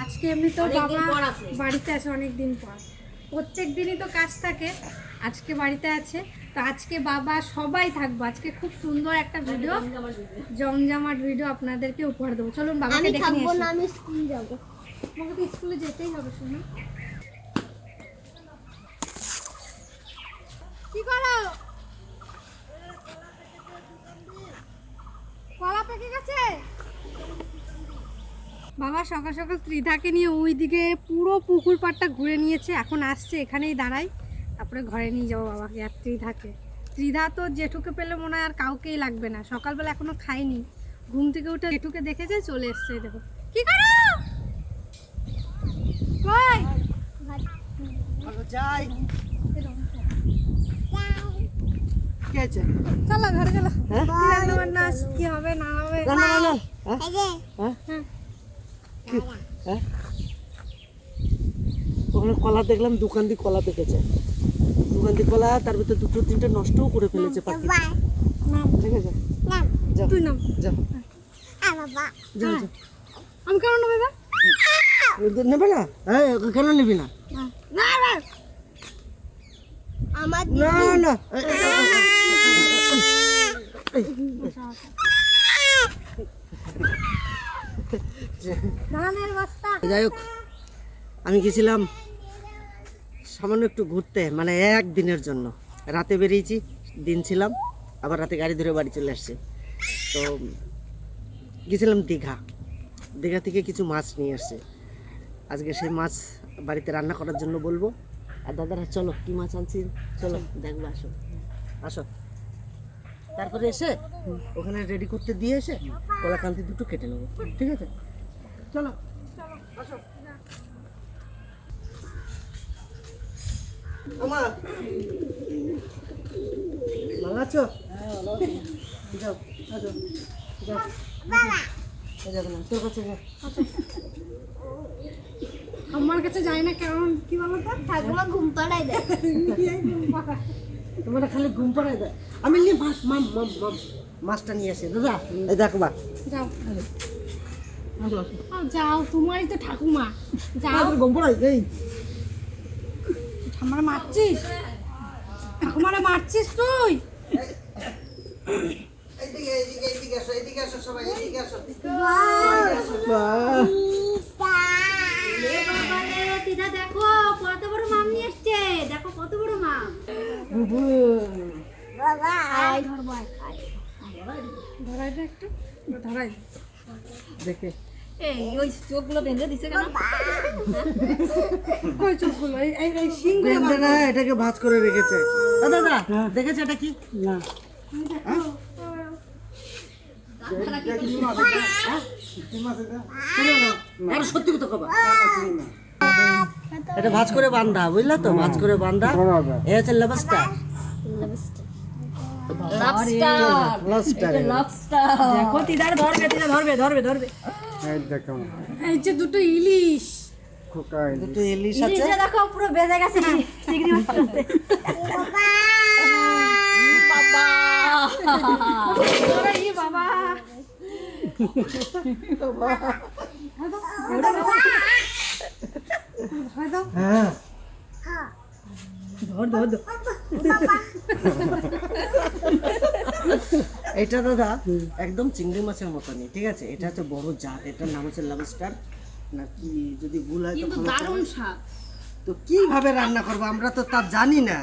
আজকে এমনি তো বাবা বাড়িতে আছে অনেকদিন পর, প্রত্যেক দিনই তো কাজ থাকে, আজকে বাড়িতে আছে। তো আজকে বাবা সবাই থাকবো, আজকে খুব সুন্দর একটা ভিডিও, জমজমাট ভিডিও আপনাদেরকে উপহার দেবো। চলুন বাবাকে দেখে নিয়ে আসি। আমি স্কুল যাবো। তোমাকে তো স্কুলে যেতেই হবে। শুনুন কি করো, কলা পেকে গেছে। বাবা সকাল সকাল ত্রিধাকে নিয়ে ওইদিকে পুরো পুকুর পাড়টা ঘুরে নিয়েছে, এখন আসছে এখানেই দাঁড়াই, তারপরে ঘরে নিয়ে যাবো বাবাকে। আর ত্রিধা তো জেঠুকে পেলে মনে হয় আর কাউকেই লাগবে না, সকালবেলা এখনো খাইনি, ঘুম থেকে উঠে জেঠুকে দেখেছে চলে এসছে। দেখো কি করো, যাই চলো ঘরে চলো। কি হবে না হবে ওখানে কলা দেখলাম, দোকান দিয়ে কলা পেকেছে, দোকান দিয়ে কলা, তার ভিতরে দুটো তিনটে নষ্টও করে ফেলেছে পাখি। ঠিক আছে তুই নাম যাও যাও। আমি কেন নেবে না? নেবে না? হ্যাঁ কেন নিবি না? আমার না না যাই হোক, আমি গেছিলাম সামান্য একটু ঘুরতে, মানে একদিনের জন্য। রাতে বেরিয়েছি, দিন ছিলাম, আবার রাতে গাড়ি ধরে বাড়ি চলে আসছি। তো গেছিলাম দীঘা, দীঘা থেকে কিছু মাছ নিয়ে আসছে। আজকে সেই মাছ বাড়িতে রান্না করার জন্য বলবো। আর দাদারা চলো কি মাছ আনছি চলো দেখবো, আসো আসো। তারপরে এসে ওখানে রেডি করতে দিয়ে এসে কলাকান্তি দুটো কেটে নেবো, ঠিক আছে? চলো আসো। আমার ভালো আছো? যাও আসো যাও, যাবে না তোর কাছে। আমার কাছে যায় না, কারণ কি বলতো ঠাকুমা ঘুম পাড়াই দেয়। তোমরা খালি ঘুম পাড়ায় দেয়। আমি নিয়ে মাছ মাছটা নিয়ে আসি। দাদা এই দেখো বা, যাও যাও, তোমারই তো ঠাকুমা, যাও। ঘুম পাড়াই এই ঠাকুমারা মারছিস, ঠাকুমারা মারছিস তুই। এইদিকে আসো, এইদিকে আসো সবাই, এইদিকে আসো। দেখো কত বড় মাম নিয়ে এসছে, দেখো কত বড় মাম। বাবা ধরাই দে একটু, ধরাই দেখে এই ওই চোখগুলো বেঁধে দিছে কেন? ওই চোখগুলো এই শিংগুলো বেঁধে না, এটাকে ভাঁজ করে রেখেছে। দাদা দেখেছে এটা কি? না আর সত্যি কথা কবা, এটা ভাঁজ করে বান্ধা, বুঝলা তো? ভাঁজ করে বান্ধা, এ হচ্ছে লবস্টার। দেখো তিদার ধরবে, ধরবে এই যে দুটো ইলিশ, দুটো ইলিশ আছে। দেখো পুরো বেঁধে গেছে চিংড়ি মাছ করতে। বাবা হ্যাঁ এটা দাদা একদম চিংড়ি মাছের মতনই, ঠিক আছে? এটা হচ্ছে বড় জাত, এটার নাম হচ্ছে লবস্টার না কি, যদি ভুল হয় তো ক্ষমা করবেন। তো কিভাবে রান্না করবো আমরা তো তা জানি না।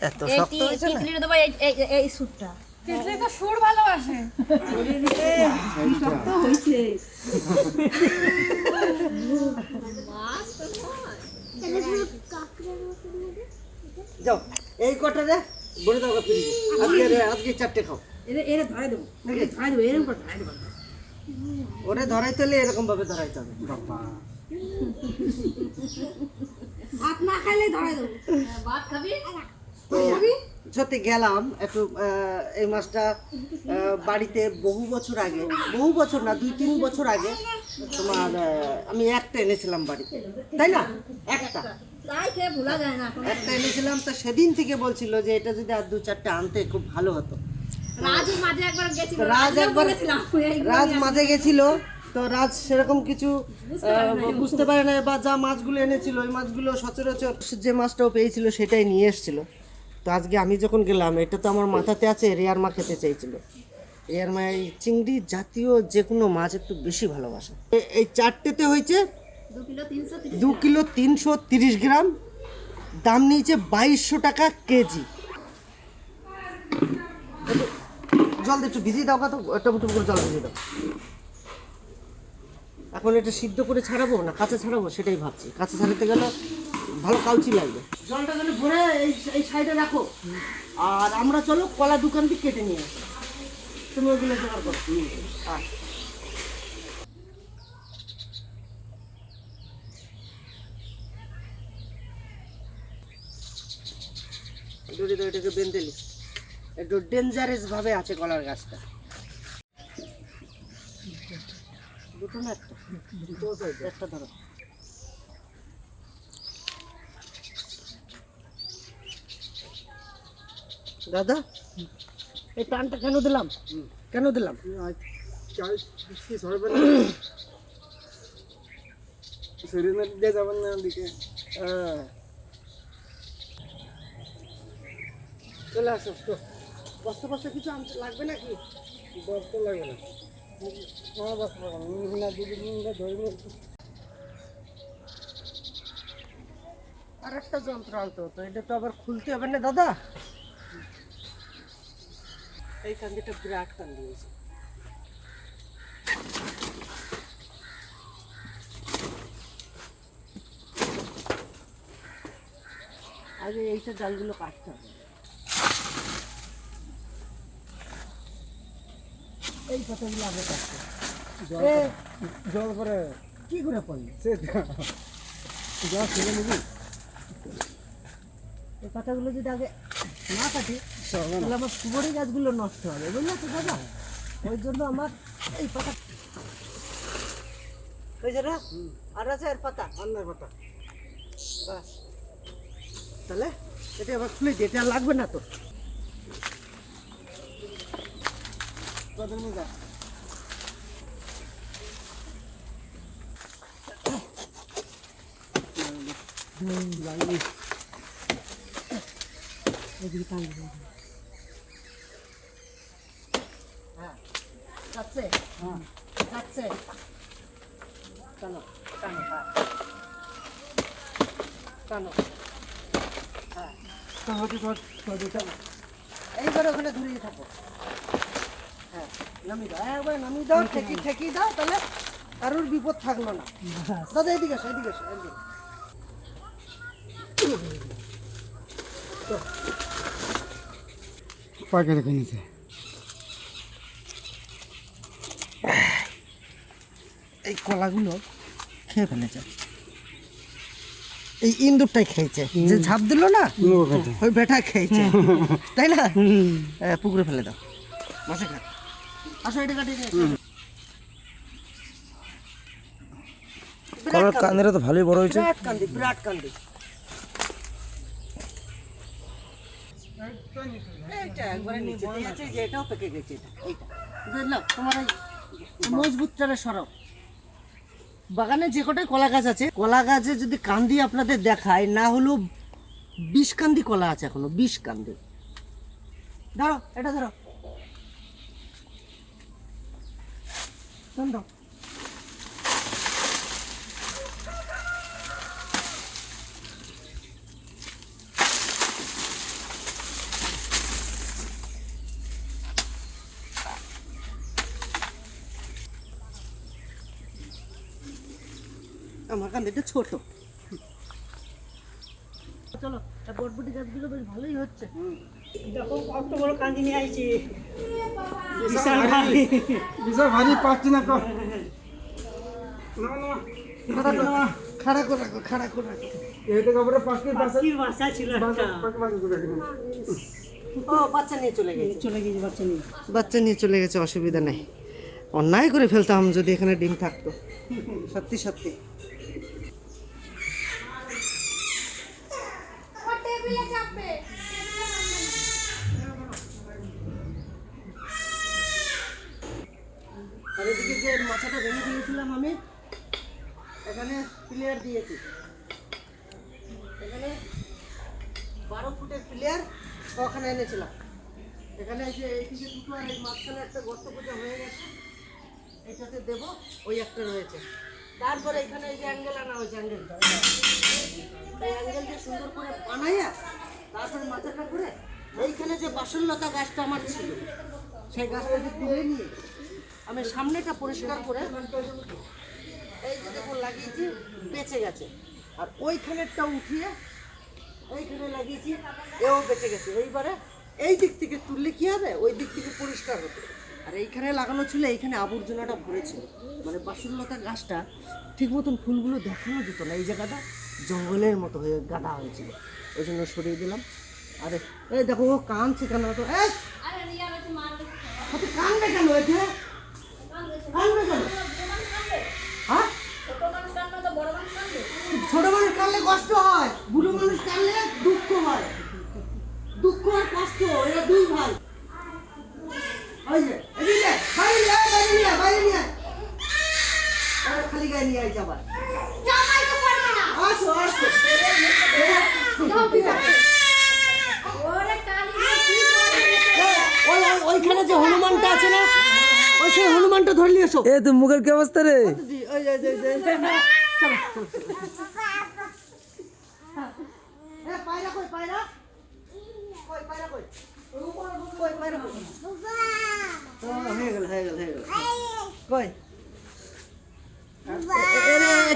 এত শক্ত হয়েছে না? এই সুটটা কেটলে তো সুর ভালোবাসে। শক্ত হয়েছে। যাও এই কটা রে বলে দাও ফ্রিজে, আজকে চারটে খাও। এরে ধরে দেবো, এরকম করে ধরে দেবো। ওরে ধরাইতে হলে এরকম ভাবে ধরাইতে হবে। বাবা ভাত না খাইলে ধরে দেবো। ভাত খাবি? সত্যি গেলাম একটু এই মাছটা বাড়িতে বহু বছর আগে, বহু বছর না 2-3 বছর আগে তোমার আমি একটা এনেছিলাম বাড়িতে, তাই না? একটা এনেছিলাম। তো সেদিন থেকে বলছিল যে এটা যদি আর 2-4টা আনতে খুব ভালো হতো। রাজ মাঝে গেছিল, তো রাজ সেরকম কিছু বুঝতে পারে না, বা যা মাছগুলো এনেছিল ওই মাছগুলো সচরাচর যে মাছটাও পেয়েছিল সেটাই নিয়ে এসেছিল। তো আজকে আমি যখন গেলাম, এটা তো আমার মাথাতে আছে, রেয়ার মা খেতে চাইছিল। রেয়ার মা এই চিংড়ি জাতীয় যে কোনো মাছ একটু বেশি ভালোবাসে। এই চারটেতে হয়েছে 2 কিলো 330 গ্রাম, দাম নিয়েছে 2200 টাকা কেজি। জল দিয়ে একটু ভিজিয়ে দাও, কত টুকটুক করে জল ভিজিয়ে দাও। এখন এটা সিদ্ধ করে ছাড়াবো না কাঁচা ছাড়াবো সেটাই ভাবছি। কাঁচা ছাড়াতে গেলে ভালো কাউচি লাগবে। জলটা গেলে ভরে এই সাইডে রাখো, আর আমরা চলো কলা দোকান থেকে কেটে নিয়ে আসো। তুমি ওগুলো জোগাড় করো। এটাকে বেঁধেলি একটু ডেঞ্জারাস ভাবে আছে কলার গাছটা। দুটো না একটা ধরো। দাদা এই টানটা কেন দিলাম? কেন দিলাম? চলে আসো। তো বস্তা বস্তা কিছু আনতে লাগবে নাকি? বস্তা লাগবে না, আর একটা যন্ত্র আনতে হতো, এটা তো আবার খুলতে হবে না দাদা। এই কান্দিটা বিরাট কান্দি হয়েছে। আগে এইটা ডালগুলো কাটতে হবে। এই পাতাগুলো আগে কাটতে হবে। জল করে কি করে পড়ি জল ছেড়ে নিবি। এই পাতাগুলো যদি আগে না কাটি তাহলে আমার সুবরি গাছগুলো নষ্ট হবে, বুঝলে তো দাদা? ওই জন্য আমার এই পাতা ওই যে না আর আছে এর পাতা, আন্নার পাতা। বাস তাহলে এটা আবার খুলে দিই, এটা আর লাগবে না তো। যাচ্ছে যাচ্ছে, টানো টানো, হ্যাঁ টানো, হ্যাঁ এইবার ওখানে ধরিয়ে থাকো। হ্যাঁ নামিয়ে দাও, একবার নামিয়ে দাও, ঠেকিয়ে দাও, তাহলে কারোর বিপদ থাকলো না। দাদা এদিকে আসো, এদিকে আসো, এদিকে। পাকে রেখে নিতে এই কলাগুলো খেয়ে ফেলেছে, এই ইন্দুরটাই খেয়েছে, যে ঝাঁপ দিল না ওই বেটা খেয়েছে, তাই না? পুকুরে ফেলে দাও, মাছে খা। আসো এটা কাটিয়ে দিয়েছে। কান্দিটা তো ভালোই বড় হয়েছে। বিরাট কান্দি, বিরাট কান্দি। এইটা একবারে নিচে দিয়েছে, যে এটাও পেকে গেছে। এইটা বুঝলো তোমার এই মজবুতটারে সরাও। বাগানে যে কটাই কলা গাছ আছে, কলা গাছে যদি কান্দি আপনাদের দেখায়, না হলেও 20 কান্দি কলা আছে এখনো, 20 কান্দি। ধরো এটা ধরো, দাও। আমার কান্দিটা ছোট। চলো বটবটি গাছগুলো বেশ ভালোই হচ্ছে। দেখো কত বড় কান্দি নিয়ে আইছি, বিশাল ভারী পাচ্ছি না। খাড়া করে রাখো, খাড়া করে রাখো। পাখির বাসা ছিল একটা। ও বাচ্চা নিয়ে চলে গেছে, চলে গেছে বাচ্চা নিয়ে। বাচ্চা নিয়ে চলে গেছে, অসুবিধা নেই। অন্যায় করে ফেলতাম যদি এখানে ডিম থাকতো, সত্যি সত্যি। আর এদিকে যে মাথাটা ভেঙে দিয়েছিলাম আমি, এখানে প্লেয়ার দিয়েছি। এখানে 12 ফুটের প্লেয়ার ওখানে এনেছিলাম। এখানে এই যে এইদিকে দুটো আর এই মাঝখানে একটা গর্ত পূজা হয়ে গেছে, এটাতে দেবো, ওই একটা রয়েছে। তারপরে এখানে এই যে অ্যাঙ্গেল আনা হয়েছে, অ্যাঙ্গেলটা এই অ্যাঙ্গেল দিয়ে সুন্দর করে বানাইয়া তারপরে মাথাটা করে এইখানে যে বাসনলতা গাছটা আমার ছিল সেই গাছটাকে তুলে নিয়ে আমি সামনেটা পরিষ্কার করে এই যে দেখুন লাগিয়েছি, বেঁচে গেছে। আর ওইখানেরটা উঠিয়ে এইখানে লাগিয়েছি, এও বেঁচে গেছে। এইবারে এই দিক থেকে তুললে কি হবে, ওই দিক থেকে পরিষ্কার হতো। আর এইখানে লাগানো ছিল, এইখানে আবর্জনাটা ভরেছিল, মানে বাসনলতা গাছটা ঠিক মতন ফুলগুলো দেখানো যেত না, এই জায়গাটা জঙ্গলের মতো হয়ে গাদা হয়েছিল, ওই জন্য সরিয়ে দিলাম। আরে এই দেখো ও কানছে কেন, তো এই কানবে কেন, এটা কানবে কেন? হ্যাঁ, ছোট মানুষ কানলে কষ্ট হয়, বুড়ো মানুষ কানলে দুঃখ হয়। দুঃখ আর কষ্ট, এরা দুই ভাই। ওই যে এদিকে বাইরে নিয়ে আয়, বাইরে নিয়ে আয়, বাইরে নিয়ে আয়। আরে খালি গায়ে নিয়ে আয় যাবার। আসো আসো। ওইখানে যে হনুমানটা আছে না, ওই সেই হনুমানটা ধরে নিয়ে এসো। এ তুই মুখের কি অবস্থা রে? পায়রা কই, পায়রা কই, পায়রা কই, কই পায়রা কই? হয়ে গেল, হয়ে গেল, হয়ে গেল। কই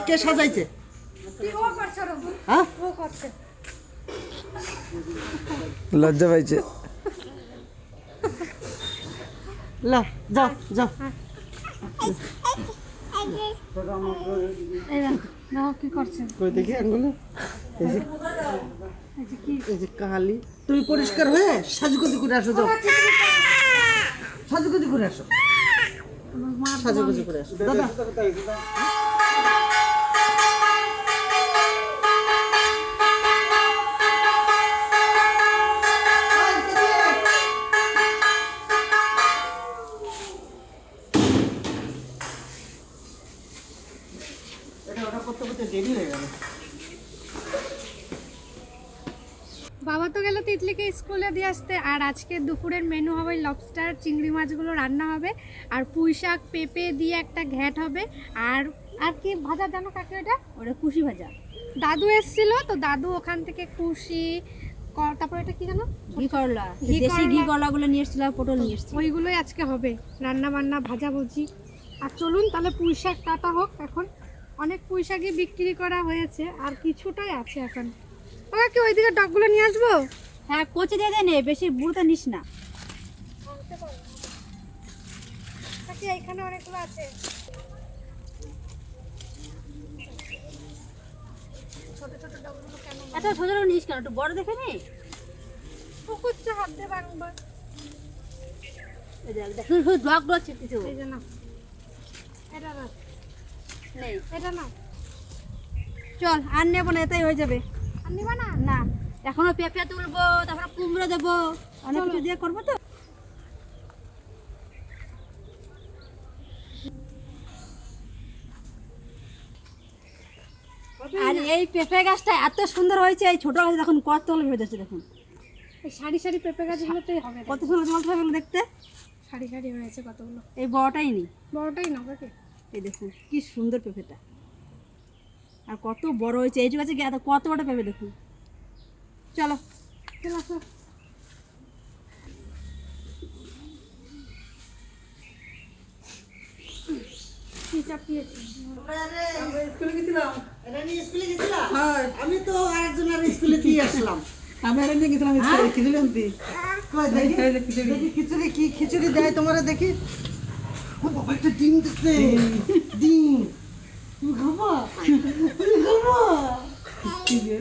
কে সাজাইছে? হ্যাঁ, লজ্জা পাইছে। লা যাও যাও। কি করছেন? কই দেখি আঙ্গুলে। এই যে এই যে কি? এই যে কালি, তুমি পরিষ্কার হয়ে সাজুগুজু করে আসো, যাও সাজুগুজু করে আসো, সাজুগুজু করে আসো। দাদা এটা ওটা করতে করতে দেরি হয়ে গেল। বাবা তো গেল তিতলিকে স্কুলে দিয়ে আসতে, আর আজকে দুপুরের মেনু হবে লবস্টার, চিংড়ি মাছগুলো রান্না হবে, আর পুঁই শাক পেঁপে দিয়ে একটা ঘ্যাট হবে, আর আর কি ভাজা জানো কাকে, ওটা কুশি ভাজা। দাদু এসেছিল তো, দাদু ওখান থেকে কুশি, তারপর এটা কি জানো, ঘি করলা, ঘি দেশি করলা। ঘি করলাগুলো নিয়ে এসেছিল, আর পটল নিয়ে এসেছিল। ওইগুলোই আজকে হবে, রান্না বান্না ভাজাভুজি। আর চলুন তাহলে পুঁই শাক কাটা হোক। এখন অনেক পুঁই শাকই বিক্রি করা হয়েছে, আর কিছুটাই আছে এখন। ওকে কি ওইদিকে টকগুলো নিয়ে আসবো? হ্যাঁ, কোচে দিয়ে দে, নে বেশি বুড়োটা নিস না। এখানে অনেকগুলো আছে। ছোট ছোট টকগুলো কেন এত ছোট নিস কেন, একটু বড় দেখে নে। পুকুরছে হাত দিয়ে ভাঙবো। এই দেখ দেখ, শুধু শুধু ব্লকগুলো ছিটতেছে। এই যে না, এটা না, নেই, এটা না, চল আর নেবো না, এটাই হয়ে যাবে। আর নিবা না? না, এখনো পেঁপে তুলবো, তারপরে কুমড়ো দেবো, অনেক কিছু দিয়ে করবো তো। আর এই পেঁপে গাছটা এত সুন্দর হয়েছে, এই ছোট গাছ দেখুন কত ভেবে যাচ্ছে, দেখুন এই সারি সারি পেঁপে গাছগুলোতেই হবে না। কত সুন্দর জল হবে দেখতে। সারি সারি হয়েছে কতগুলো, এই বড়টাই নেই, বড়টাই না কাকে। এই দেখুন কি সুন্দর পেঁপেটা, আর কত বড় হয়েছে এই গাছে, কত বড় পেঁপে দেখুন। চলো চলো আসো। কি চাপিয়েছি? স্কুলে গেছিলাম, স্কুলে গেছিলাম। আমি তো আরেকজনের স্কুলে দিয়ে আসলাম। আমি আর নিয়ে গেছিলাম স্কুলে, খিচুড়ি আনতে। কই দেখি, দেখি খিচুড়ি, কি খিচুড়ি দেয় তোমারে দেখি। ও বাবা, একটা ডিম দিচ্ছে, ডিম। কি দিয়ে?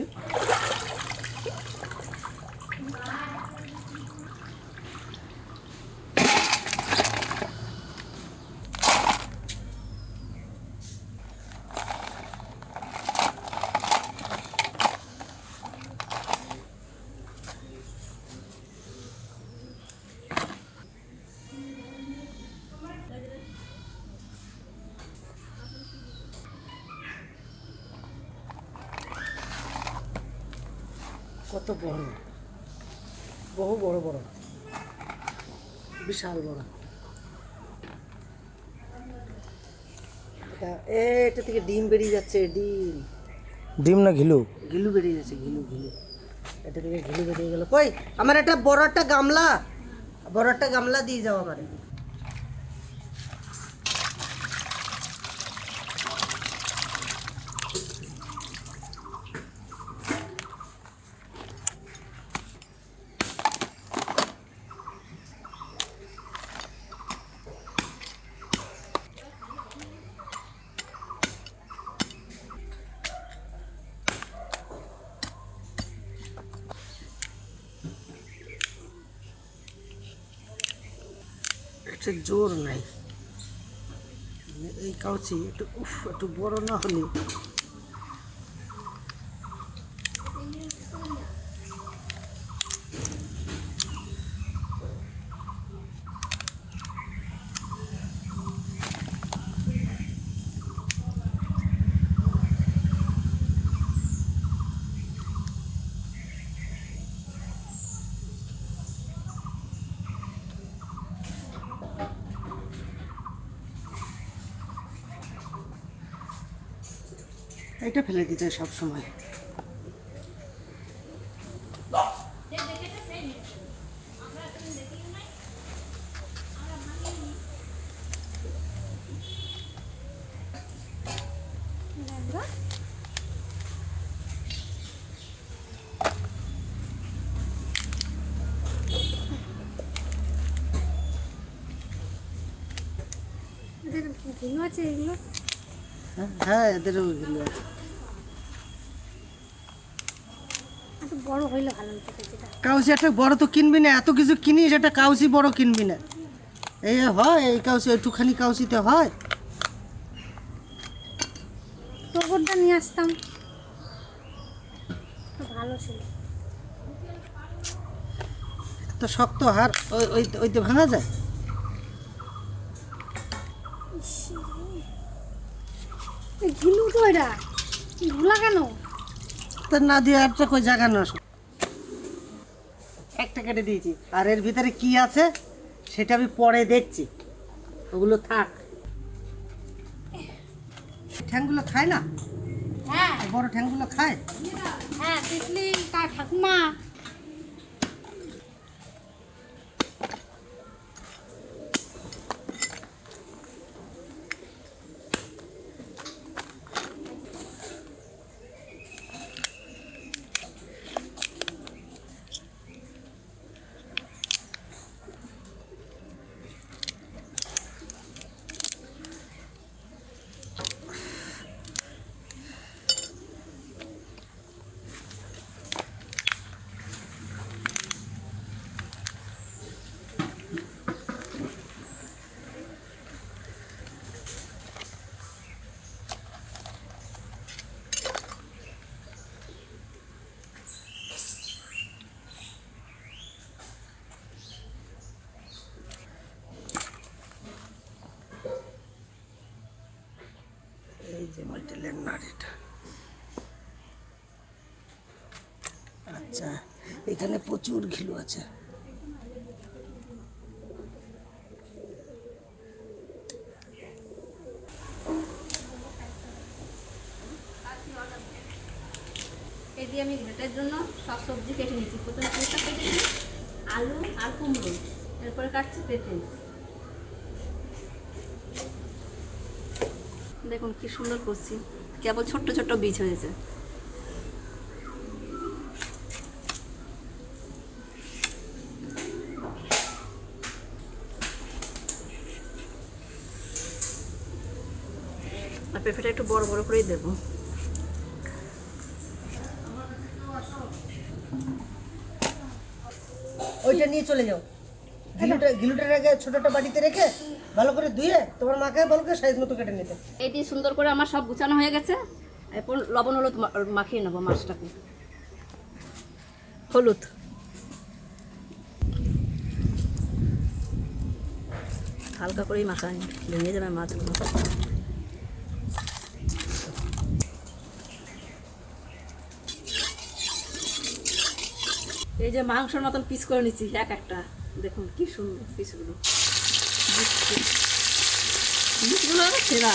কত বড়, বহু বড় বড়, বিশাল বড়। এটা থেকে ডিম বেরিয়ে যাচ্ছে, ডিম, ডিম না ঘিলু? ঘিলু বেরিয়ে যাচ্ছে, ঘিলু ঘিলু। এটা থেকে ঘিলু বেরিয়ে গেল। কই আমার একটা বড় একটা গামলা, বড় একটা গামলা দিয়ে যাও আমার। একটা জোর নাই এই কাউচি, একটু একটু বড় না হলে। এটা ফেলে দিতে হয় সব সময়। ঘিলু আছে এগুলো। হ্যাঁ এদেরও ঘিলু আছে। এত বড় হইলে ভালো হতো যেটা। কাউসি একটা বড় তো কিনবি না, এত কিছু কিনিস, একটা কাউসি বড় কিনবি না। এই হয় এই কাউসি, একটুখানি কাউসিতে হয়। টগরটা নিয়ে আসতাম, তো ভালো ছিল। তো শক্ত হার, ওইতে ভাঙা যায়। এই ঘিলু তো এটা ঘোলা কেন? তো না দিয়ে একটা কই জায়গা নষ্ট। একটা কেটে দিয়েছি, আর এর ভিতরে কি আছে সেটা আমি পরে দেখছি, ওগুলো থাক। ঠ্যাংগুলো খায় না? হ্যাঁ বড় ঠ্যাংগুলো খায়। হ্যাঁ, তিতলি তার ঠাকুমা। এই যে মেটেলের নাড়িটা। আচ্ছা, এখানে প্রচুর ঘিলু আছে। এই দিয়ে আমি ঘাটের জন্য সব সবজি কেটে নিয়েছি। প্রথমে পুঁইশাক কেটেছি, আলু আর কুমড়ো, এরপরে কাটছি পেঁপে। দেখুন কি সুন্দর করছি, কেবল ছোট্ট ছোট্ট বীজ হয়েছে। আর পেঁপেটা একটু বড় বড় করেই দেবো। ওইটা নিয়ে চলে যাও। গিলুটার আগে ছোটটা বাটিতে রেখে ভালো করে ধুয়ে তোমার মাকে বলো সাইজ মতো কেটে নিতে। এই দিয়ে সুন্দর করে আমার সব গুছানো হয়ে গেছে। এরপর লবণ হলুদ মাখিয়ে নেবো মাছটাকে। হলুদ, হালকা করেই মাখাই, ভেঙে যাবে মাছগুলো। এই যে মাংসের মতন পিস করে নিচ্ছি এক একটা, দেখুন কি সুন্দর পিসগুলো। পিসগুলো সেরা।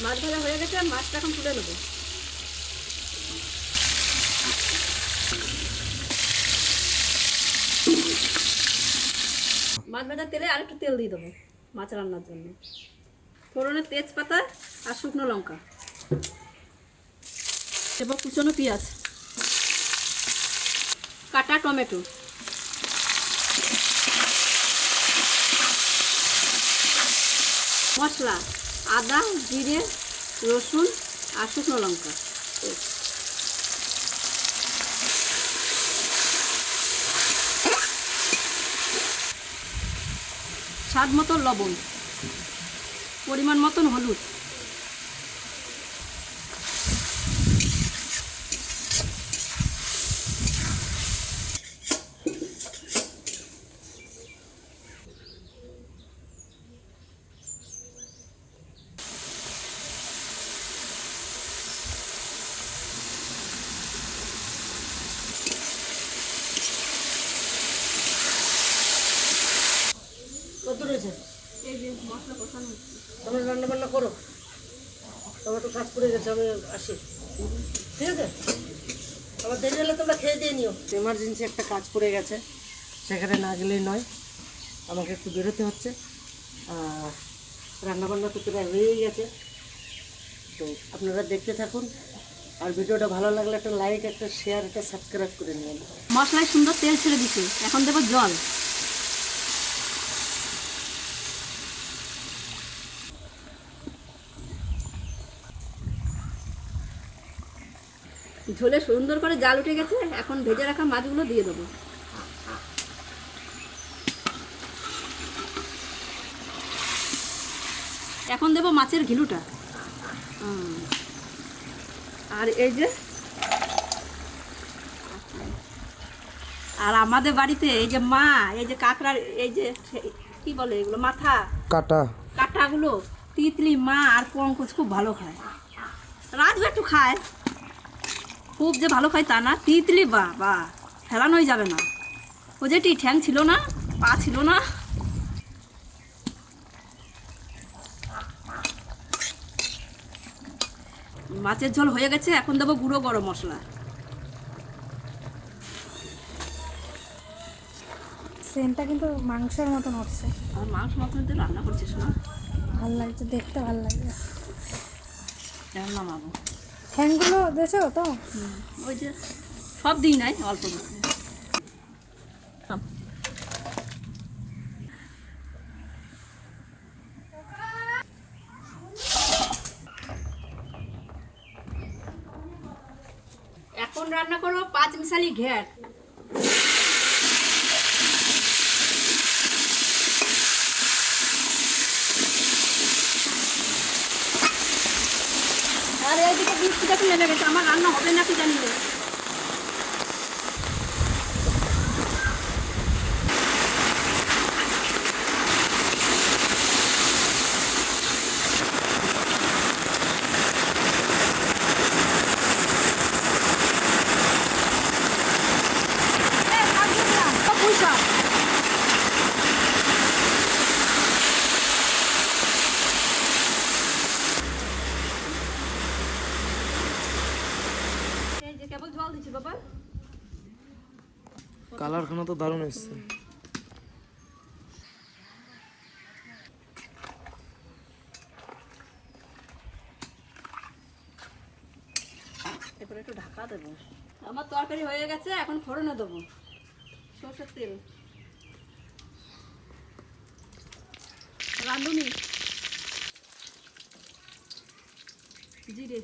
মাছ ভাজা হয়ে গেছে, মাছটা এখন তুলে নেবো। মাছ ভাজার তেলে আরেকটু তেল দিয়ে দেবো মাছ রান্নার জন্য। ফোড়নে তেজপাতা আর শুকনো লঙ্কা, এবার কুচনো পেঁয়াজ, কাটা টমেটো, মশলা আদা, জিরে, রসুন আর শুকনো লঙ্কা। স্বাদ মতো লবণ, পরিমাণ মতন হলুদ। কত রয়েছে? এই যে মশলা কষানো হচ্ছে। তোমরা রান্না বান্না করো, তোমার তো কাজ পড়ে গেছে, আমি আসি, ঠিক আছে? আমার দেরি হলে তোমরা খেয়ে দিয়ে নিও। এমার্জেন্সি একটা কাজ পড়ে গেছে, সেখানে না গেলেই নয়, আমাকে একটু বেরোতে হচ্ছে। রান্নাবান্না তো প্রায় হয়েই গেছে, তো আপনারা দেখতে থাকুন। আর ভিডিওটা ভালো লাগলে একটা লাইক, একটা শেয়ার, একটা সাবস্ক্রাইব করে নিন। মশলায় সুন্দর তেল ছেড়ে দিছে, এখন দেবো জল। ঝোলে সুন্দর করে জাল উঠে গেছে, এখন ভেজে রাখা মাছগুলো দিয়ে দেবো। এখন দেবো মাছের ঘিলুটা। আর এই যে, আর আমাদের বাড়িতে এই যে মা, এই যে কাঁকড়ার, এই যে কি বলে এগুলো, মাথা কাটা কাঁটাগুলো, তিতলি মা আর পঙ্কজ খুব ভালো খায়। রাজু একটু খায়, খুব যে ভালো খায় তা না। তিতলি বা ফেলানোই যাবে না। ও যেটি ঠ্যাং ছিল না, পা ছিল না। মাছের ঝোল হয়ে গেছে, এখন দেবো গুঁড়ো গরম মশলা। সেন্টটা কিন্তু মাংসের মতন উঠছে, আর মাংস মতন তো রান্না করছিস না, ভাল লাগছে দেখতে, ভাল লাগছে। কেমন নামাবো? ঠ্যাংগুলো দেখছো তো? ওই যে সব দিই নাই, অল্প দিচ্ছি। এখন রান্না করবো 5 মিশালি ঘ্যাট। আর এইদিকে বৃষ্টিটা একটু নেমে গেছে, আমার রান্না হবে নাকি জানি না। এই যে কেবল জল দিচ্ছি বাবা। কালারখানা তো দারুণ এসছে। করে একটু ঢাকা দেবো। আমার তরকারি হয়ে গেছে, এখন ফোড়নে দেবো সরষের তেল, রাঁধুনি, জিরে,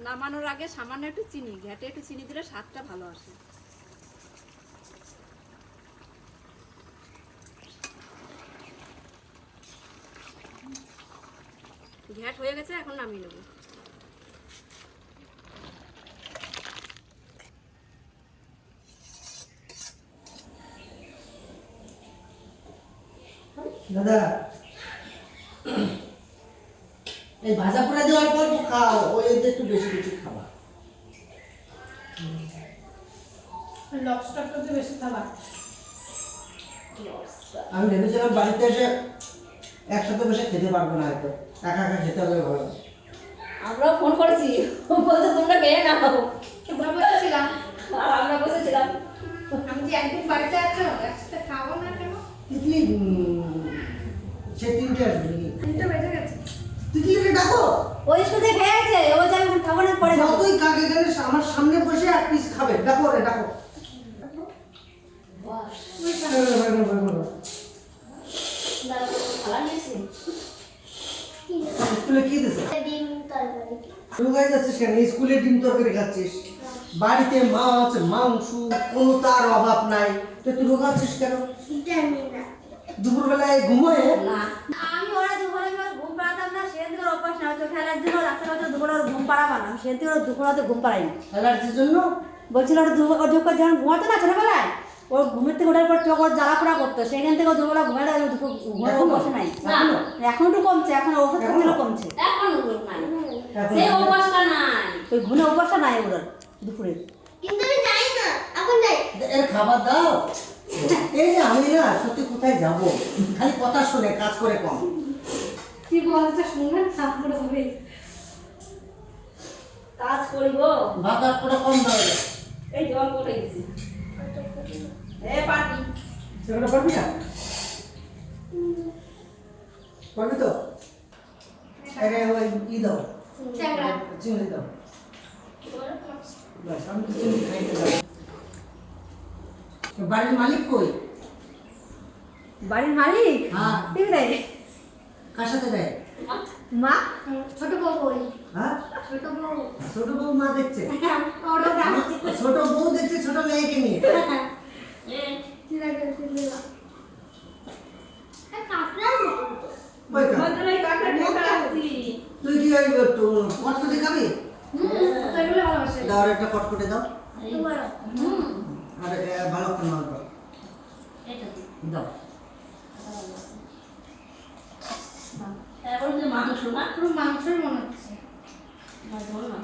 নামানোর আগে সামান্য একটু চিনি, ঘেটে একটু চিনি দিলে স্বাদটা ভালো আসে। ঘ্যাট হয়ে গেছে, এখন নামিয়ে নেব। দাদা এই ভাজা পোড়া দেওয়ার পর খাও, ওই একটু বেশি বেশি খাবা। লবস্টারটা তো বেশি খাবার। আমি ভেবেছিলাম বাড়িতে এসে একসাথে বসে খেতে পারবো না, হয়তো একা একা খেতে হবে ভালো। আমরাও ফোন করেছি, বলতে তোমরা খেয়ে নাও, বসেছিলাম আর আমরা বসেছিলাম। আমি যে একদিন বাড়িতে আছো, একসাথে খাবো না কেন? তিতলি সে 3টে আসবে নাকি? 3টা বেজে গেছে। তিতলিকে ডাকো। ওই স্কুল থেকে খেয়ে গেছে, ও যে আমি খাবো না, পরে খাবো। যতই কাকে গেলে আমার সামনে বসে এক পিস খাবে, ডাকো রে ডাকো। স্কুলে কি দিছে? লুকাই যাচ্ছিস কেন? স্কুলে ডিম তরকারি খাচ্ছিস, বাড়িতে মাছ মাংস কোনো তার অভাব নাই, তো তুই লুকাচ্ছিস কেন? দুপুরবেলায় ঘুমোয় না, আমি ওরা দুপুরে ঘুম পাড়াতাম না, সেদিন ওর অভ্যাস না, তো খেলার জন্য রাস্তাঘাটে দুপুরে ওর ঘুম পাড়াবা না, সেদিন ওর দুপুরে ঘুম পাড়াই না। অ্যালার্জির জন্য বলছিল ওর দুপুর যখন ঘুমাতো না ছোটবেলায়, ওর ঘুমের থেকে ওঠার পর চোখ ওর জ্বালা পোড়া করতো, সেখান থেকে দুপুরবেলা ঘুমালে ঘুমের অভ্যাস নাই। এখন একটু কমছে, এখন ওষুধ খাচ্ছিল কমছে, এখন নাই, সেই অভ্যাসটা নাই, ওই ঘুমের অভ্যাসটা নাই ওর দুপুরে। কিন্তু আমি যাই না, এখন যাই। এর খাবার দাও। এই যে আমি না সত্যি কোথায় যাব, খালি কথা শুনে কাজ করে কম। কি বলতে শুনবেন তারপরে হবে। কাজ করিব, ভাত আর করে কম দাও। এই জল পড়ে গেছে, এ পানি সেটা পারবি না? পারবি তো? আরে ওই ই দাও, চ্যাংড়া। চিংড়ি দাও। বাস, আমি তো চিংড়ি খাইতে যাবো। বাড়ির মালিক কই? বাড়ির মালিক হ্যাঁ। ঠিক দেয় কার সাথে দেয়? মা, ছোট বউ বই। হ্যাঁ, ছোট বউ। ছোট বউ মা দেখছে, ওরা যাচ্ছে। ছোট বউ দেখছে ছোট মেয়েকে নিয়ে। ঠিক আছে, ঠিক আছে। কাপড়ের মতো। ওই কা, বদলাই কাকে ঢোকা আসছি। তুই কি ওই কটকটে খাবি? তো এগুলো ভালোবাসে। দাও আর একটা কটকটে দাও, তোমার। আর ভালো করে মাল দাও। দাও। এখন যে মাংস না, পুরো মাংসই মনে হচ্ছে। মাংস করে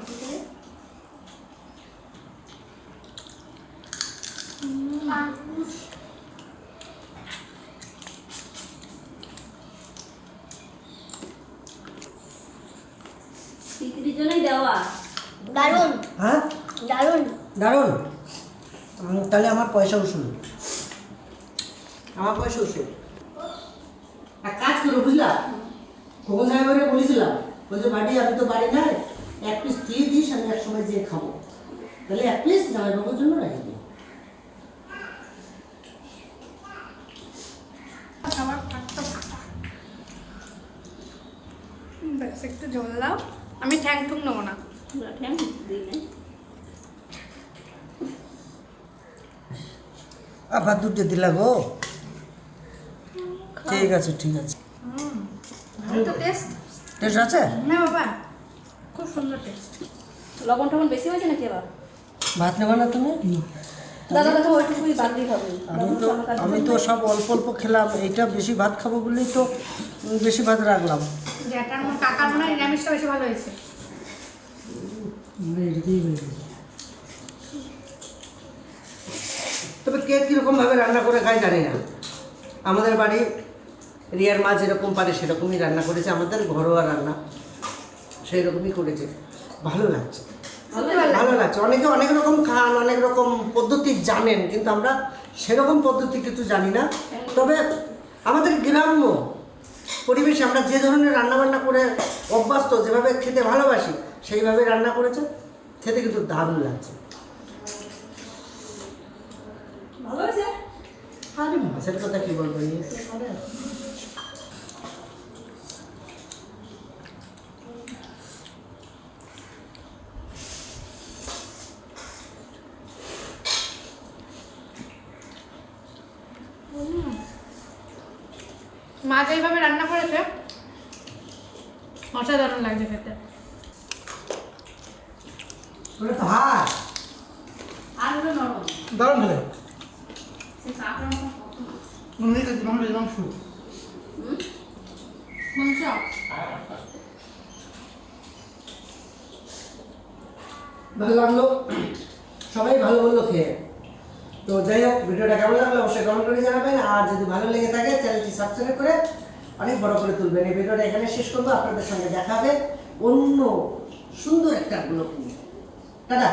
তিতির জন্যই দেওয়া। দারুণ, হ্যাঁ, দারুণ। দারুণ। তাহলে আমার পয়সা উসুল, আমার পয়সা উসুল। এক কাজ করো বুঝলা, খোকন সাহেবের বলেছিলাম, বলছে বাড়ি আমি তো বাড়ি নাই, এক পিস দিয়ে দিস, আমি এক সময় যেয়ে খাবো। তাহলে এক পিস জামাইবাবুর জন্য রেখে দিই। খাবার ফাটতে ফাটা। ব্যাস একটু জল দাও, আমি ঠ্যাং ঠুং নেবো না। ঠ্যাং দিই না, আবার দুটো দিলা গো। ঠিক আছে ঠিক আছে। ভালো তো টেস্ট। টেস্ট আছে? না বাবা, খুব সুন্দর টেস্ট। লবণ টবণ বেশি হয়েছে নাকি এবার? ভাত নেবা না তুমি? দাদা দাদা ওইটুকুই বাদ দিতে হবে। আমি তো সব অল্প অল্প খেলাম, এইটা বেশি ভাত খাবো বলেই তো বেশি ভাত রাখলাম। যেটার মনে কাকার মনে হয় নিরামিষটা বেশি ভালো হয়েছে। তবে কে কীরকম ভাবে রান্না করে খায় জানি না। আমাদের বাড়ি রিয়ার মা যেরকম পারে সেরকমই রান্না করেছে, আমাদের ঘরোয়া রান্না সেই রকমই করেছে। ভালো লাগছে, ভালো লাগছে। অনেকে অনেক রকম খান, অনেক রকম পদ্ধতি জানেন, কিন্তু আমরা সেরকম পদ্ধতি কিছু জানি না। তবে আমাদের গ্রাম্য পরিবেশে আমরা যে ধরনের রান্নাবান্না করে অভ্যস্ত, যেভাবে খেতে ভালোবাসি সেইভাবে রান্না করেছে, খেতে কিন্তু দারুণ লাগছে। ভালো হয়েছে? আরে মাছের কথা কি বলবো, মা যেইভাবে রান্না করেছে অসাধারণ লাগছে খেতে। ভাত আর ওটা নরম। দারুণ খেলে সে কাঁকড়া মাছ পছন্দ। মাংস মাংস ভালো লাগলো, সবাই ভালো বললো খেয়ে। তো যাই হোক, ভিডিওটা কেমন লাগলো অবশ্যই কমেন্ট করে জানাবেন, আর যদি ভালো লেগে থাকে চ্যানেলটি সাবস্ক্রাইব করে অনেক বড় করে তুলবেন। এই ভিডিওটা এখানে শেষ করবো, আপনাদের সঙ্গে দেখা হবে অন্য সুন্দর একটা ব্লগ নিয়ে। টাটা।